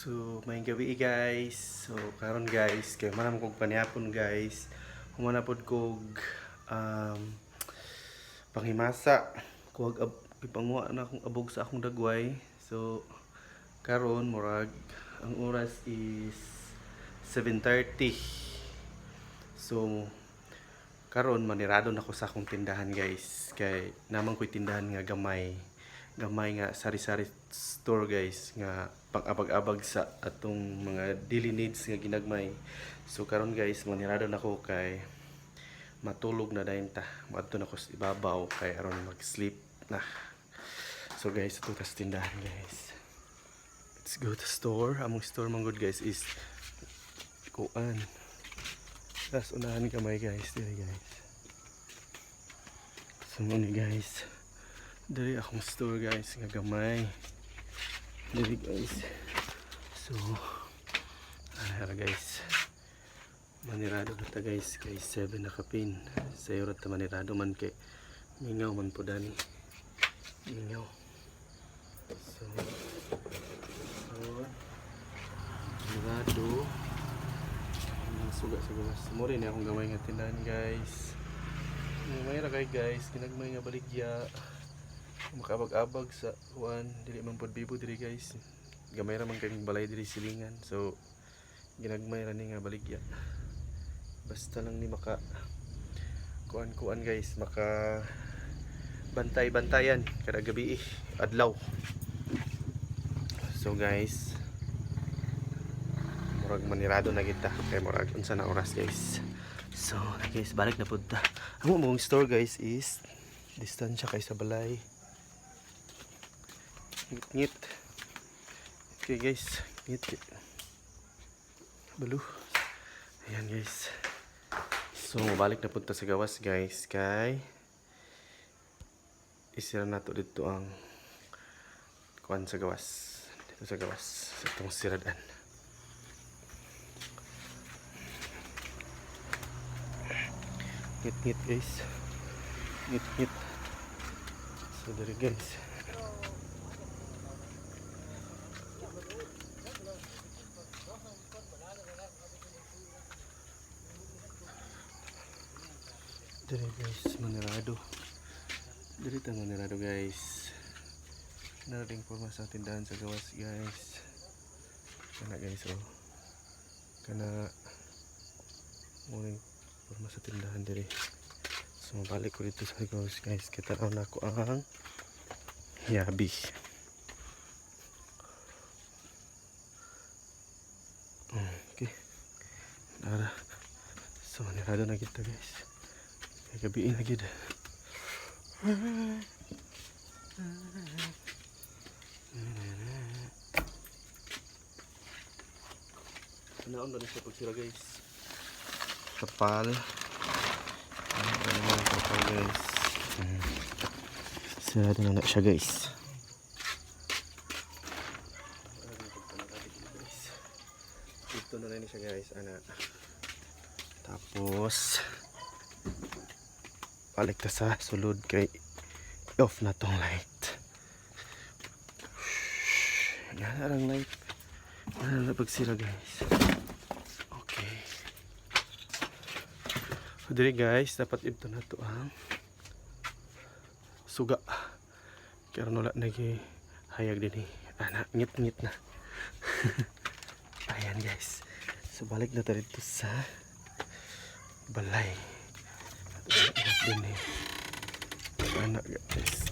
So, may gabi guys. So, karon guys, kay manam kog panihapon guys. Humanapod kog um, panghimasa. Kuwag ipanguha na akong abog sa akong dagway. So, karon murag ang oras is 7:30. So, karon manirado na ko sa akong tindahan guys. Kay naman ko'y tindahan nga gamay. Gamay nga sari-sari store guys nga pang-abag-abag sa atong mga daily needs nga ginagmay. So karon guys manirado na ko kay matulog na dayon ta. Moadto na ko sa ibabaw kay aron mag-sleep na. So guys ito tas tindahan guys. Let's go to store. Among store man good guys is kuan. Tas unahan gamay guys, dili guys. So muna guys. Dali akong store guys nga gamay. Dali guys. So ara guys. Manirado na ta guys kay 7 na kapin. Sayo ra ta manirado man kay mingaw man po dani. Mingaw. So manirado. Suga-suga. Mori na akong gamay nga tindahan guys. May ra kay guys, ginagmay nga baligya. Makabag-abag sa kuan, dili man pod bibo diri guys. Gamay ra man kaming balay diri silingan. So ginagmay ra ni nga baligya. Basta lang ni maka kuan guys, maka bantay-bantayan kada gabi adlaw. So guys, murag manirado na kita kay murag unsa na oras guys. So guys, balik na pud ta. Ang mong store guys is distansya kay sa balay. Ngit. Okay guys, ngit. Balu. Ayan guys. So mabalik na punta sa gawas guys kay isira na to dito ang kuan sa gawas. Dito sa gawas sa itong siradan. Ngit guys. Ngit. So dari guys. Dari guys, manirado. Dari ta manirado guys. Narating porma sa tindahan sa gawas guys. Kana guys oh. Kana muling porma sa tindahan diri. So mabalik ko dito sa gawas guys. Kita na ako ang yabi. Okay. Nara. So manirado na kita guys. Gabiin lagi dah. Naon na siya pagsira guys. Kapal. Ano naman kapal guys. Sira na siya guys. Ito na rin siya guys. Ana. Tapos balik ta sa sulod kay off na tong light. Yan arang light. Yan na pagsira guys. Okay. So diri guys, dapat ito na to ang suga. Kaya wala nagi hayag din ana ngit na. Ayan guys. So balik na tayo dito sa balay. Din anak guys.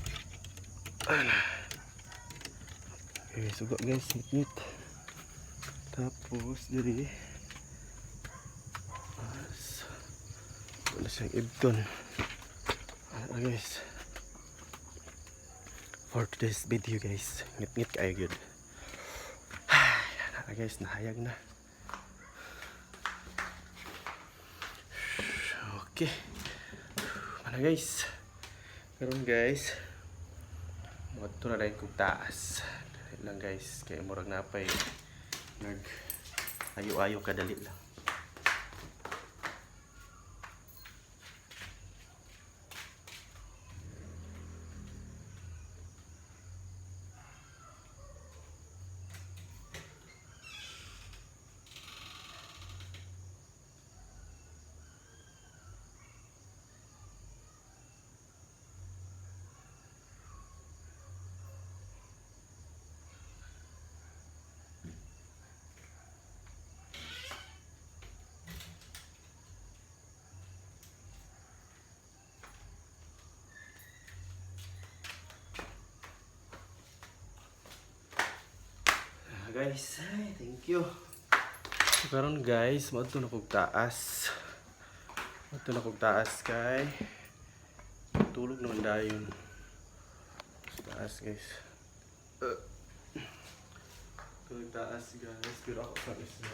Okay, suga guys, ngit. Tapos diri wala siyang ibton. Guys, for today's video guys, ngit kayo good. Guys, nahayag na. Okay. Mana guys, karon guys moadto na rin kog taas lang guys kay murag napay nag ayo kadali lang. guys. Ay, thank you. So, karon guys, maadto na kog taas. Maadto na kog taas kay tulog naman dayon. Sa taas guys. Tulog taas guys. Pero ako sa isang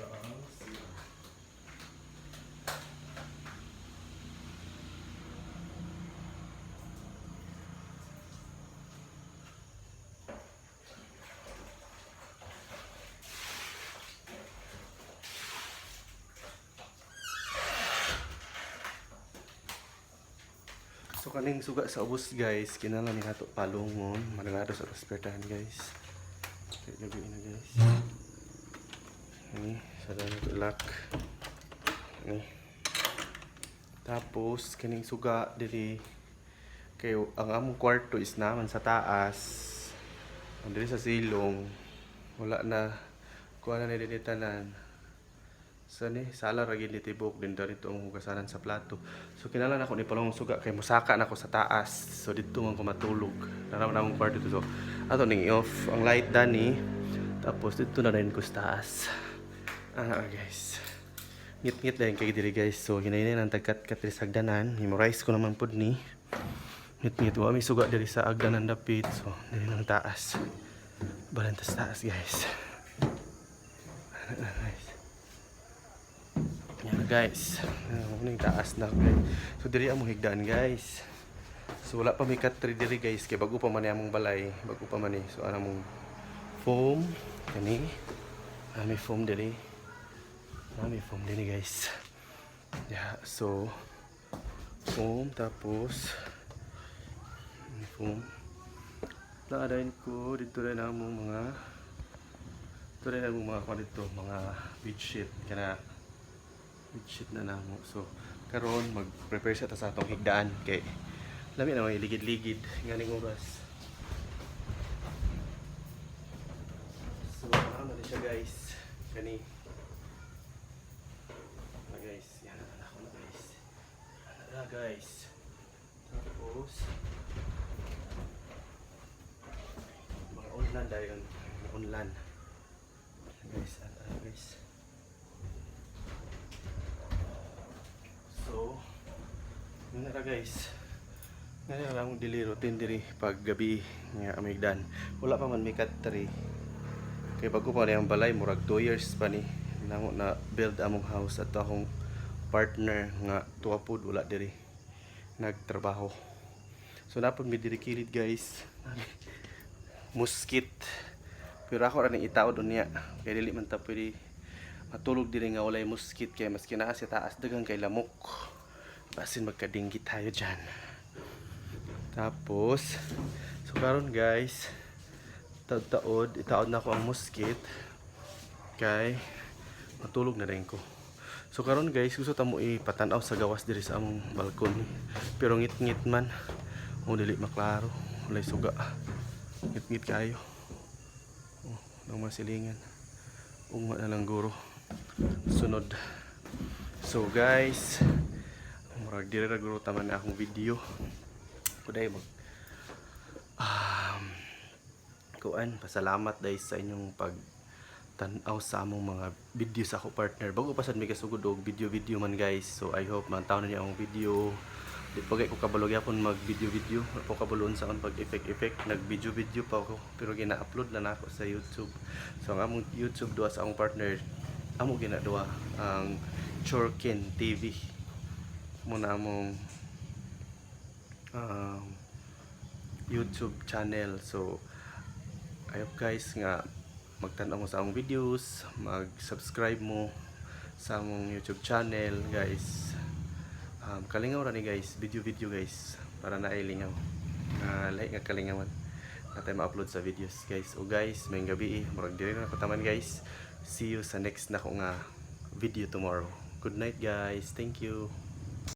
so kaning suga sa ubos guys, kinala ni nato palungon, mananado sa respertahan guys. Kaya gabi na guys. Ini sa nato ilak. Ini. Tapos kaning suga diri kay ang among kwarto is naman sa taas. Ang diri sa silong wala na kuha na ni tanan. So ni sala ra gid ni tibok din dito ang hugasanan sa plato. So kinahanglan ako ni palong suga kay musaka nako sa taas. So dito man ko matulog. Naraman na akong kwarto dito. So ato ning off ang light dani. Tapos dito na rin ko sa taas. Guys. Ngit-ngit din kay diri guys. So hinaynin ang tagkat-kat sa agdanan. Memorize ko naman pud ni. Ngit-ngit wa may suga diri sa agdanan dapit. So diri nang taas. Balantas taas guys. Guys. Yan guys, ang taas na guys. So diri among higdaan guys. So wala pa may katri diri guys kay bago pa man ni among balay, bago pa man ni. So ana mong foam kani. May foam diri. May foam diri guys. Yeah, so foam tapos foam. Naadain ko dito rin among mga mga bedsheet kana bedsheet na namo. So karon mag-prepare siya ta sa atong higdaan kay lami na may ligid-ligid nganing oras. So ano na siya guys. Kani guys, yan na ako na guys. Yan na guys. Tapos mga unlan dayon, unlan. Guys, guys. So, yun na guys. Ngayon lang dili routine diri pag gabi nga amigdan. Wala pa man may katri. Kay bago pa ang balay murag 2 years pa ni namo na build among house at akong partner nga tuwa pud wala diri nagtrabaho. So napod mi diri kilid guys. Muskit. Pero ako ra ning itaod unya. Kay dili man ta pwede matulog diri nga walay muskit kay maski naa sa taas daghang kay lamok. Basin magkadinggit tayo diyan. Tapos so karon guys, itaod na ko ang muskit kay matulog na rin ko. So karon guys, gusto ta mo ipatan-aw sa gawas diri sa among balkon. Pero ngit-ngit man. O dili maklaro, walay suga. Ngit-ngit kayo. Nang masilingan. Ungwa na lang guro. Sunod. So guys, murag diri ra guro taman na akong video. Kuday mag kuan, pasalamat dahil sa inyong pagtanaw sa among mga video sa ako partner. Bago pa sad mi kasugod og video man guys. So I hope mantaw na niyo ang video. Di pagay ko kabalo gyapon mag video. Ako kabaloon sa on pag effect. Nag video pa ako pero gina-upload na nako sa YouTube. So ang among YouTube duwa sa akong partner, amo ginadua ang Chorken TV. Muna among YouTube channel. So I hope guys nga magtan-aw mo sa among videos, mag-subscribe mo sa among YouTube channel guys. Kalingaw ra ni guys, video guys para nailingaw. Lahi nga kalingawan natay ma-upload sa videos guys. O guys, may gabi murag diri na pataman guys. See you sa next na ko nga video tomorrow. Good night guys. Thank you.